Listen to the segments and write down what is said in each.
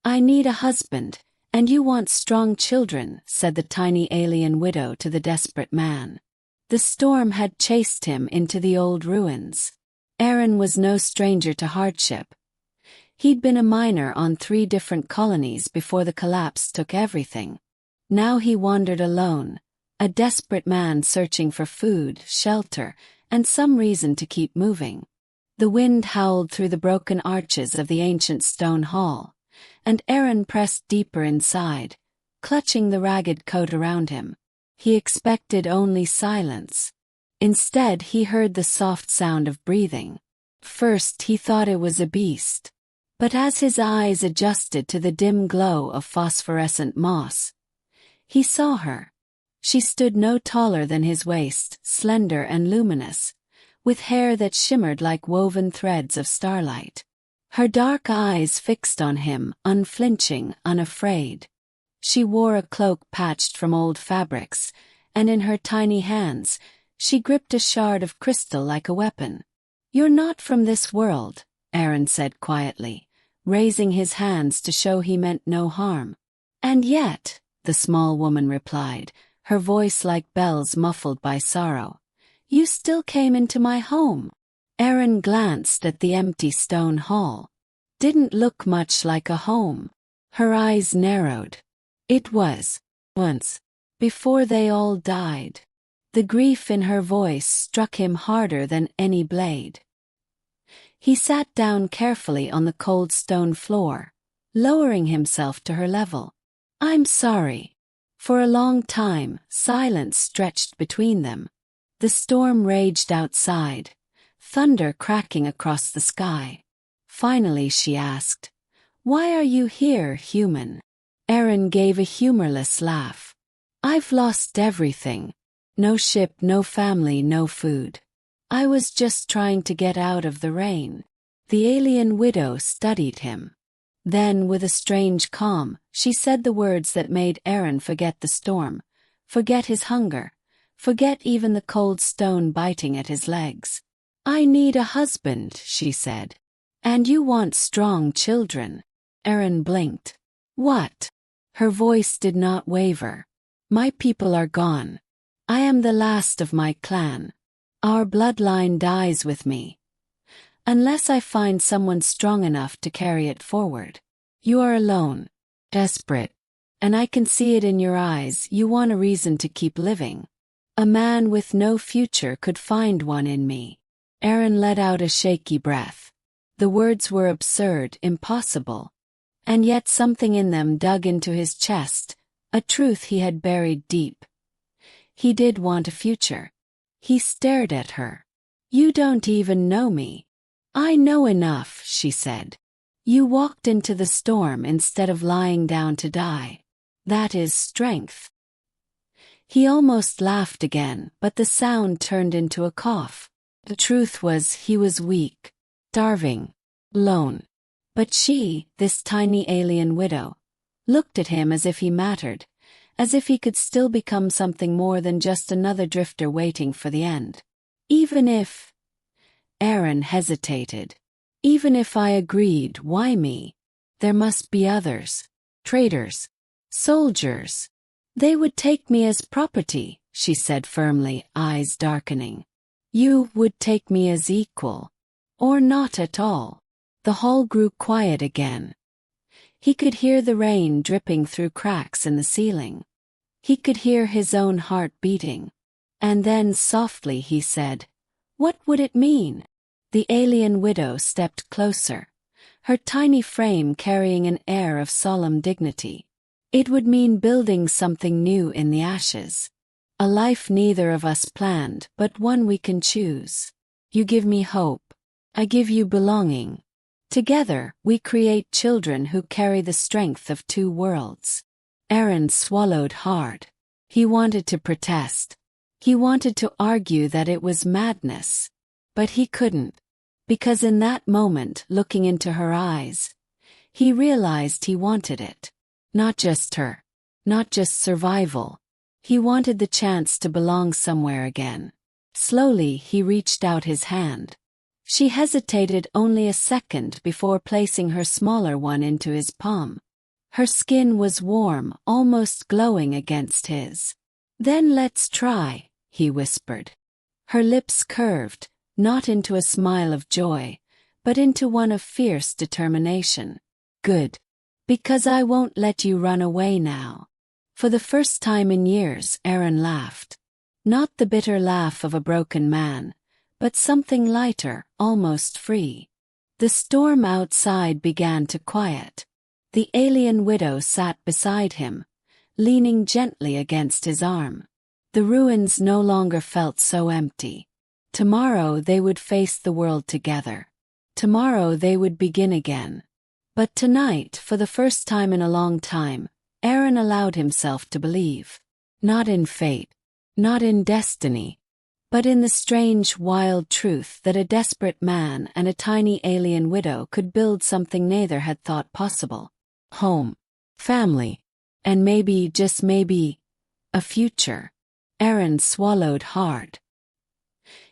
I need a husband, and you want strong children, said the tiny alien widow to the desperate man. The storm had chased him into the old ruins. Aaron was no stranger to hardship. He'd been a miner on 3 different colonies before the collapse took everything. Now he wandered alone, a desperate man searching for food, shelter, and some reason to keep moving. The wind howled through the broken arches of the ancient stone hall, and Aaron pressed deeper inside, clutching the ragged coat around him. He expected only silence. Instead, he heard the soft sound of breathing. First, he thought it was a beast. But as his eyes adjusted to the dim glow of phosphorescent moss, he saw her. She stood no taller than his waist, slender and luminous, with hair that shimmered like woven threads of starlight. Her dark eyes fixed on him, unflinching, unafraid. She wore a cloak patched from old fabrics, and in her tiny hands, she gripped a shard of crystal like a weapon. "You're not from this world," Aaron said quietly, raising his hands to show he meant no harm. "And yet," the small woman replied, her voice like bells muffled by sorrow, "you still came into my home." Aaron glanced at the empty stone hall. Didn't look much like a home. Her eyes narrowed. It was, once, before they all died. The grief in her voice struck him harder than any blade. He sat down carefully on the cold stone floor, lowering himself to her level. "I'm sorry." For a long time, silence stretched between them. The storm raged outside, thunder cracking across the sky. Finally she asked, "Why are you here, human?" Aaron gave a humorless laugh. "I've lost everything. No ship, no family, no food. I was just trying to get out of the rain." The alien widow studied him. Then, with a strange calm, she said the words that made Aaron forget the storm, forget his hunger, forget even the cold stone biting at his legs. "I need a husband," she said. "And you want strong children." Aaron blinked. "What?" Her voice did not waver. "My people are gone. I am the last of my clan. Our bloodline dies with me. Unless I find someone strong enough to carry it forward. You are alone, desperate, and I can see it in your eyes. You want a reason to keep living. A man with no future could find one in me." Aaron let out a shaky breath. The words were absurd, impossible. And yet something in them dug into his chest, a truth he had buried deep. He did want a future. He stared at her. "You don't even know me." "I know enough," she said. "You walked into the storm instead of lying down to die. That is strength." He almost laughed again, but the sound turned into a cough. The truth was he was weak, starving, alone. But she, this tiny alien widow, looked at him as if he mattered, as if he could still become something more than just another drifter waiting for the end. "Even if..." Aaron hesitated. "Even if I agreed, why me? There must be others. Traders. Soldiers. They would take me as property," she said firmly, eyes darkening. "You would take me as equal. Or not at all." The hall grew quiet again. He could hear the rain dripping through cracks in the ceiling. He could hear his own heart beating. And then softly he said, "What would it mean?" The alien widow stepped closer, her tiny frame carrying an air of solemn dignity. "It would mean building something new in the ashes. A life neither of us planned, but one we can choose. You give me hope. I give you belonging. Together, we create children who carry the strength of 2 worlds." Aaron swallowed hard. He wanted to protest. He wanted to argue that it was madness. But he couldn't. Because in that moment, looking into her eyes, he realized he wanted it. Not just her. Not just survival. He wanted the chance to belong somewhere again. Slowly, he reached out his hand. She hesitated only a second before placing her smaller one into his palm. Her skin was warm, almost glowing against his. "Then let's try," he whispered. Her lips curved, not into a smile of joy, but into one of fierce determination. "Good. Because I won't let you run away now." For the first time in years, Aaron laughed. Not the bitter laugh of a broken man, but something lighter, almost free. The storm outside began to quiet. The alien widow sat beside him, leaning gently against his arm. The ruins no longer felt so empty. Tomorrow they would face the world together. Tomorrow they would begin again. But tonight, for the first time in a long time, Aaron allowed himself to believe. Not in fate, not in destiny, but in the strange, wild truth that a desperate man and a tiny alien widow could build something neither had thought possible. Home, family, and maybe, just maybe, a future. Aaron swallowed hard.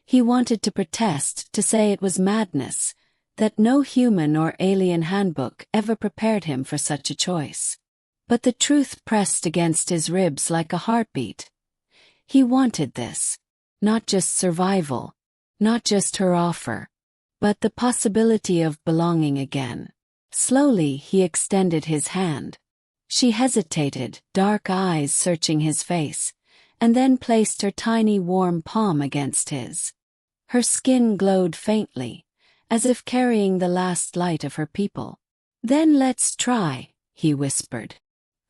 He wanted to protest, to say it was madness, that no human or alien handbook ever prepared him for such a choice. But the truth pressed against his ribs like a heartbeat. He wanted this. Not just survival, not just her offer, but the possibility of belonging again. Slowly he extended his hand. She hesitated, dark eyes searching his face, and then placed her tiny warm palm against his. Her skin glowed faintly, as if carrying the last light of her people. "Then let's try," he whispered.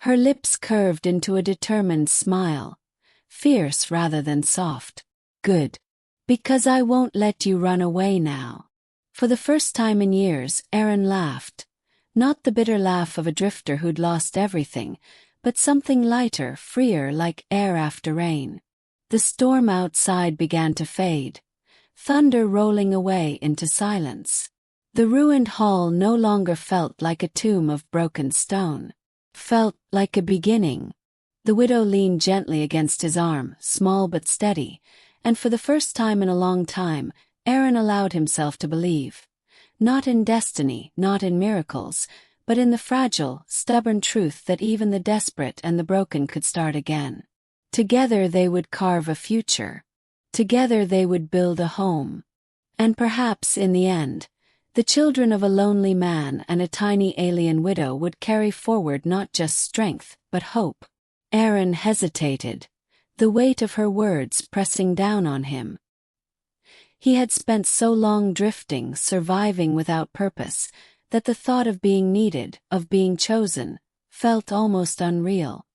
Her lips curved into a determined smile, fierce rather than soft. "Good. Because I won't let you run away now." For the first time in years, Aaron laughed. Not the bitter laugh of a drifter who'd lost everything, but something lighter, freer, like air after rain. The storm outside began to fade, thunder rolling away into silence. The ruined hall no longer felt like a tomb of broken stone. Felt like a beginning. The widow leaned gently against his arm, small but steady, and for the first time in a long time, Aaron allowed himself to believe. Not in destiny, not in miracles, but in the fragile, stubborn truth that even the desperate and the broken could start again. Together they would carve a future. Together they would build a home. And perhaps, in the end, the children of a lonely man and a tiny alien widow would carry forward not just strength, but hope. Aaron hesitated, the weight of her words pressing down on him. He had spent so long drifting, surviving without purpose, that the thought of being needed, of being chosen, felt almost unreal.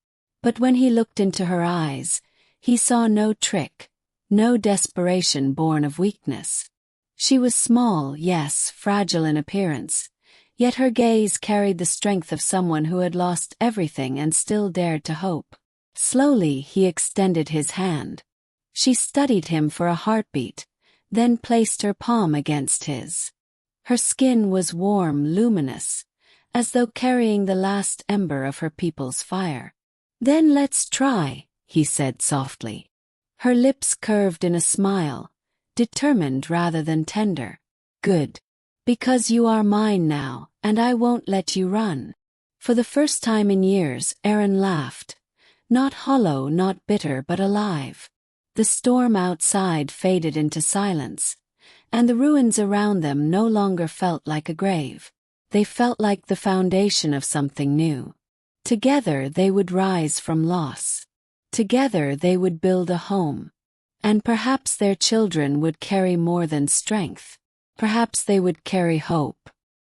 But when he looked into her eyes, he saw no trick, no desperation born of weakness. She was small, yes, fragile in appearance, yet her gaze carried the strength of someone who had lost everything and still dared to hope. Slowly he extended his hand. She studied him for a heartbeat, then placed her palm against his. Her skin was warm, luminous, as though carrying the last ember of her people's fire. "Then let's try," he said softly. Her lips curved in a smile, determined rather than tender. "Good. Because you are mine now, and I won't let you run." For the first time in years, Aaron laughed. Not hollow, not bitter, but alive. The storm outside faded into silence, and the ruins around them no longer felt like a grave. They felt like the foundation of something new. Together they would rise from loss. Together they would build a home. And perhaps their children would carry more than strength. Perhaps they would carry hope.